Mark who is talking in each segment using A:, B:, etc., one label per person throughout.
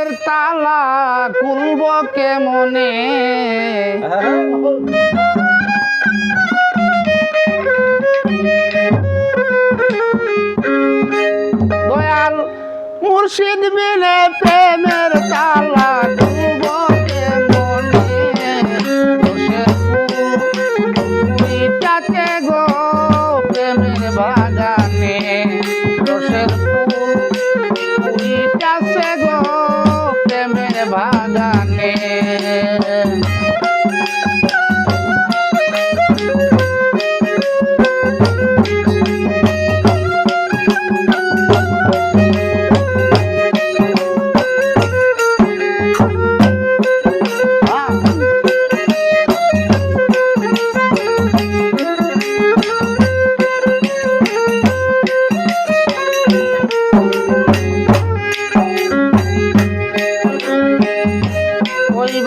A: প্রেমের তালা খুলব কেমনে দয়াল মুর্শিদ বিনে প্রেমের তালা খুলব কেমনে রসের ফুলটাতে গো প্রেমের বাগানে রসের ফুলটাতে গো প্রেমের বাগানে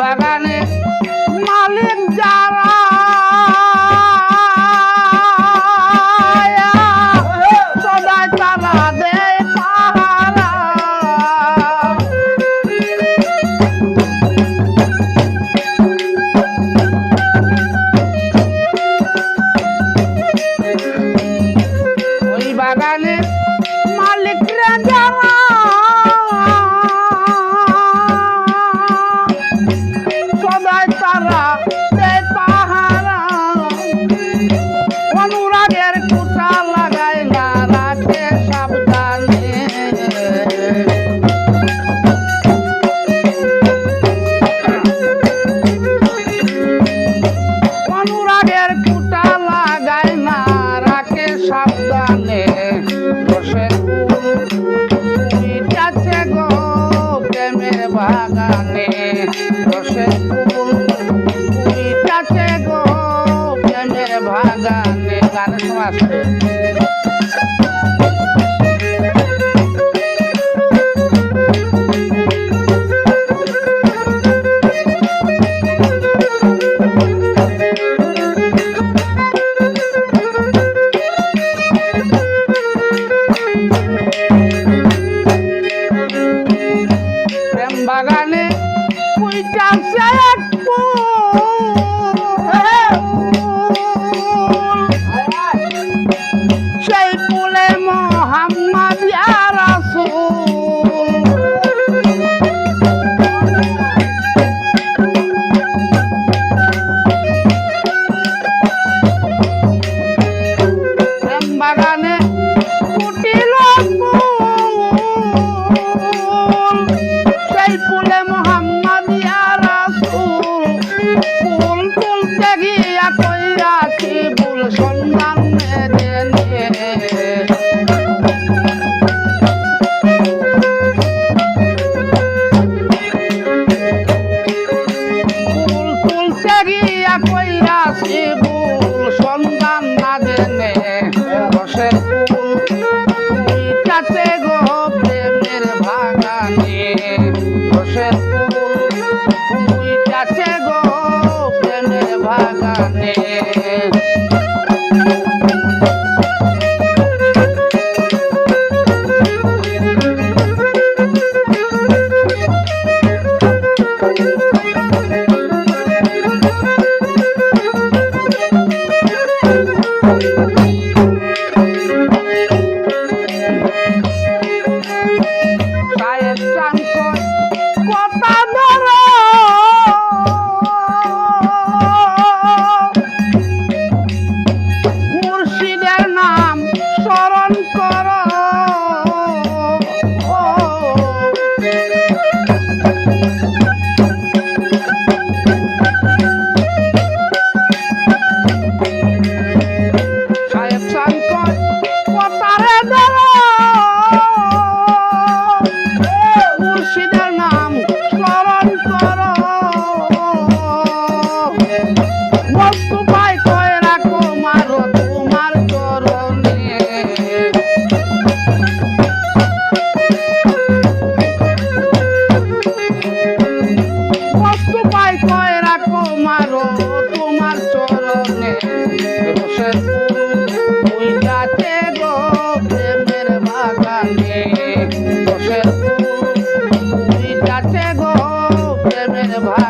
A: বাগানে মালিক যারা সদাই তারা দেয় পাহারা ওই বাগানে মালিকরা যারা তারা দেয় পাহারা অনুরাগের কুটা লাগায় না রাখে সাবধানে অনুরাগের কুটা লাগায় না রাখে সাবধানে রসের ফুলটাছে গো প্রেমের বাগানে রসের ফুলটাছে গো প্রেমের বাগানে গানের সময় আসবে প্রেম বাগানে ফুলটাছে এক সেই ফুলে মোহাম্মদ ইয়া রাসূল প্রেম বাগানে ফুটিল ফুল সেই ফুলে মোহাম্মদ ইয়া রাসূল ফুল তুলতে গিয়া কইরাছি ভুল সন্ধান দেনে ফুল তুলতে গিয়া কইরাছি ভুল সন্ধান না দেনে রসের ফুলটাছে গো প্রেমের বাগানে রসের ফুলটাছে গো প্রেমের বাগানে সাহেব চাঙ্কর কথা ধরো মুর্শিদের নাম স্মরণ করো সাহেব চাঙ্কর কথারে ধরো মুর্শিদের নাম স্মরণ করো বস্তু পাই কয় রাখো মারো তোমার চরণে প্রাণের ভাগ